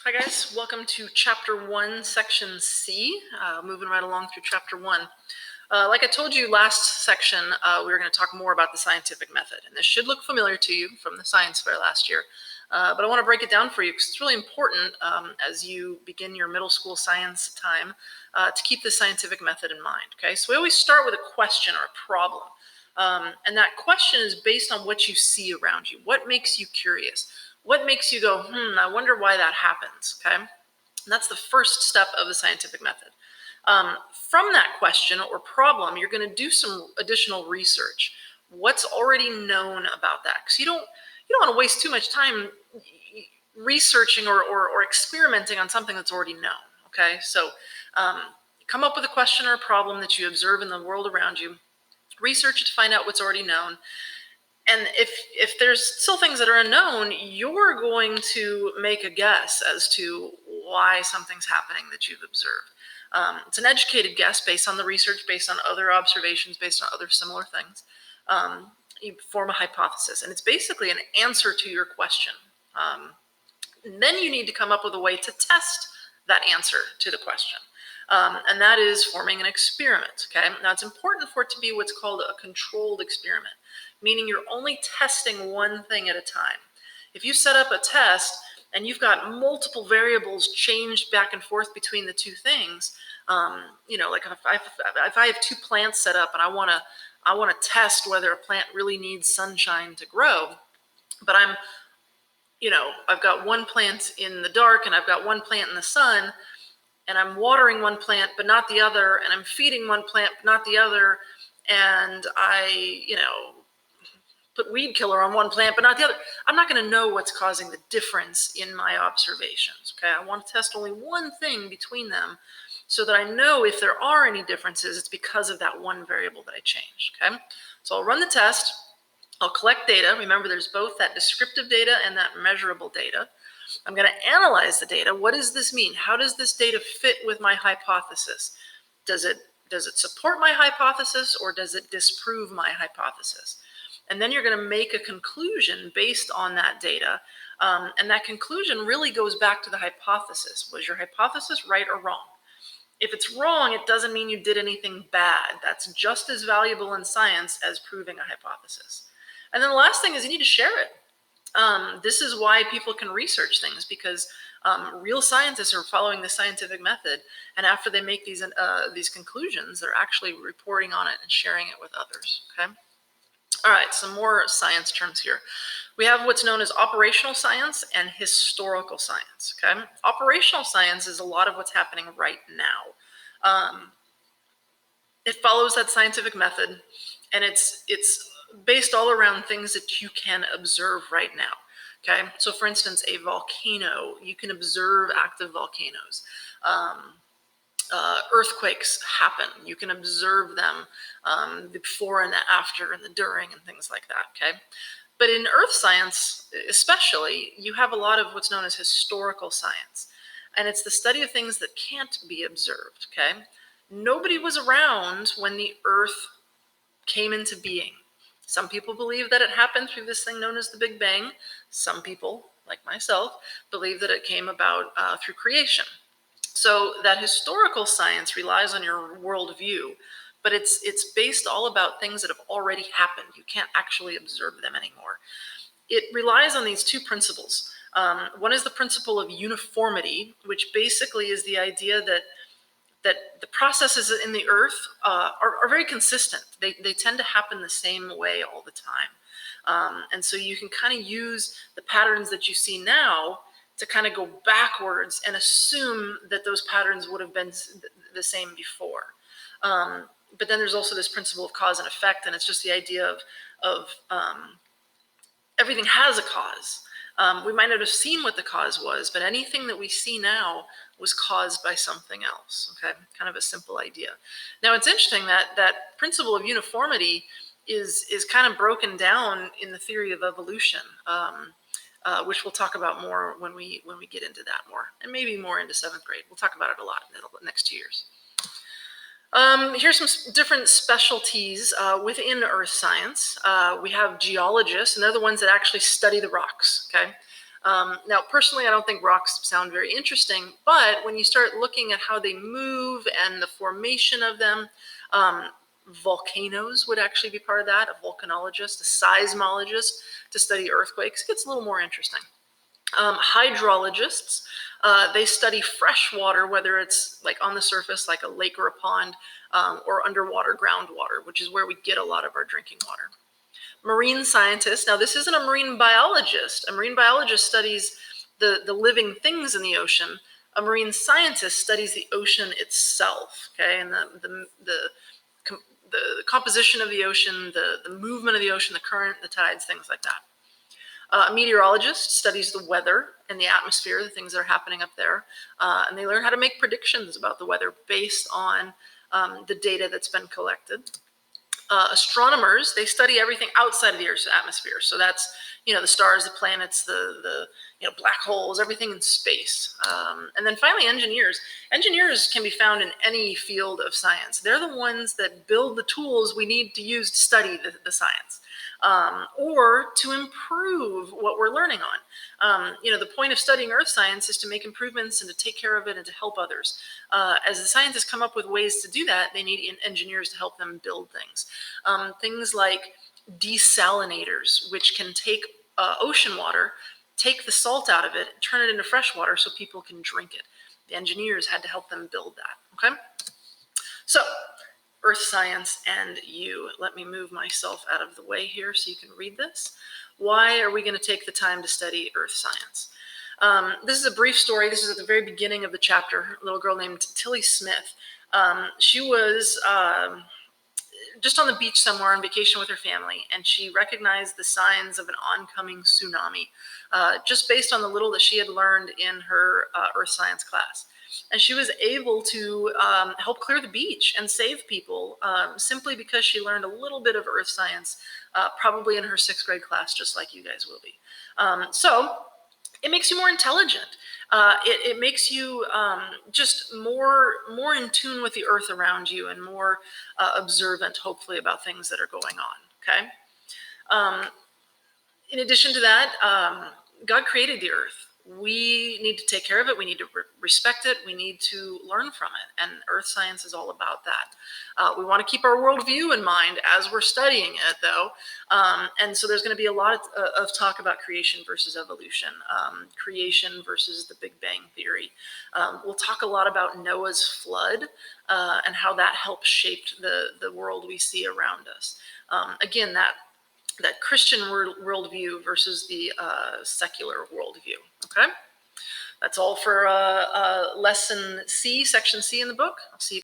Hi guys, welcome to Chapter 1, Section C, moving right along through Chapter 1. Like I told you last section, we were going to talk more about the scientific method, and this should look familiar to you from the science fair last year, but I want to break it down for you because it's really important as you begin your middle school science time to keep the scientific method in mind, okay? So we always start with a question or a problem, and that question is based on what you see around you. What makes you curious? What makes you go, I wonder why that happens, okay? And that's the first step of the scientific method. From that question or problem, you're going to do some additional research. What's already known about that? Because you don't want to waste too much time researching or experimenting on something that's already known, okay? So come up with a question or a problem that you observe in the world around you, research it to find out what's already known. And if there's still things that are unknown, you're going to make a guess as to why something's happening that you've observed. It's an educated guess based on the research, based on other observations, based on other similar things. You form a hypothesis, and it's basically an answer to your question. Then you need to come up with a way to test that answer to the question. And that is forming an experiment, okay? Now, it's important for it to be what's called a controlled experiment, meaning you're only testing one thing at a time. If you set up a test and you've got multiple variables changed back and forth between the two things, like if I have two plants set up and I want to test whether a plant really needs sunshine to grow, but I've got one plant in the dark and I've got one plant in the sun, and I'm watering one plant but not the other, and I'm feeding one plant but not the other, and I, put weed killer on one plant but not the other, I'm not going to know what's causing the difference in my observations, okay? I want to test only one thing between them so that I know if there are any differences, it's because of that one variable that I changed, okay? So I'll run the test, I'll collect data. Remember, there's both that descriptive data and that measurable data. I'm going to analyze the data. What does this mean? How does this data fit with my hypothesis? Does it support my hypothesis, or does it disprove my hypothesis? And then you're going to make a conclusion based on that data. And that conclusion really goes back to the hypothesis. Was your hypothesis right or wrong? If it's wrong, it doesn't mean you did anything bad. That's just as valuable in science as proving a hypothesis. And then the last thing is you need to share it. This is why people can research things, because real scientists are following the scientific method, and after they make these conclusions, they're actually reporting on it and sharing it with others, okay? All right, some more science terms here. We have what's known as operational science and historical science, okay? Operational science is a lot of what's happening right now. It follows that scientific method, and it's based all around things that you can observe right now, okay? So for instance, a volcano, you can observe active volcanoes. Earthquakes happen. You can observe them, the before and the after and the during and things like that, okay? But in earth science, especially, you have a lot of what's known as historical science. And it's the study of things that can't be observed, okay? Nobody was around when the earth came into being. Some people believe that it happened through this thing known as the Big Bang. Some people, like myself, believe that it came about through creation. So that historical science relies on your worldview, but it's based all about things that have already happened. You can't actually observe them anymore. It relies on these two principles. One is the principle of uniformity, which basically is the idea that the processes in the earth are very consistent. They tend to happen the same way all the time. And so you can kind of use the patterns that you see now to kind of go backwards and assume that those patterns would have been the same before. But then there's also this principle of cause and effect, and it's just the idea of everything has a cause. We might not have seen what the cause was, but anything that we see now was caused by something else, okay? Kind of a simple idea. Now, it's interesting that principle of uniformity is kind of broken down in the theory of evolution, which we'll talk about more when we get into that more, and maybe more into 7th grade. We'll talk about it a lot in the next 2 years. Here's some different specialties within earth science. We have geologists, and they're the ones that actually study the rocks, okay? Now, personally, I don't think rocks sound very interesting, but when you start looking at how they move and the formation of them, volcanoes would actually be part of that. A volcanologist, a seismologist to study earthquakes gets a little more interesting. Hydrologists, they study fresh water, whether it's like on the surface, like a lake or a pond, or underwater groundwater, which is where we get a lot of our drinking water. Marine scientists, now this isn't a marine biologist. A marine biologist studies the living things in the ocean. A marine scientist studies the ocean itself, okay, and the composition of the ocean, the movement of the ocean, the current, the tides, things like that. A meteorologist studies the weather and the atmosphere, the things that are happening up there, and they learn how to make predictions about the weather based on the data that's been collected. Astronomers, they study everything outside of the Earth's atmosphere. So that's, the stars, the planets, the black holes, everything in space. And then finally, engineers. Engineers can be found in any field of science. They're the ones that build the tools we need to use to study the science. Or to improve what we're learning on. The point of studying earth science is to make improvements and to take care of it and to help others. As the scientists come up with ways to do that, they need engineers to help them build things. Things like desalinators, which can take ocean water, take the salt out of it, turn it into fresh water so people can drink it. The engineers had to help them build that, okay? So, earth science and you. Let me move myself out of the way here so you can read this. Why are we going to take the time to study earth science? This is a brief story. This is at the very beginning of the chapter. A little girl named Tilly Smith. She was just on the beach somewhere on vacation with her family, and she recognized the signs of an oncoming tsunami, just based on the little that she had learned in her earth science class. And she was able to help clear the beach and save people simply because she learned a little bit of earth science, probably in her 6th grade class, just like you guys will be. So it makes you more intelligent. It makes you just more in tune with the earth around you and more observant, hopefully, about things that are going on, okay? In addition to that, God created the earth. We need to take care of it. We need to respect it. We need to learn from it. And earth science is all about that. We want to keep our worldview in mind as we're studying it, though. And so there's going to be a lot of talk about creation versus evolution, creation versus the Big Bang Theory. We'll talk a lot about Noah's flood and how that helped shape the world we see around us. Again, that Christian worldview versus the secular worldview, okay? That's all for lesson C, section C in the book. I'll see you.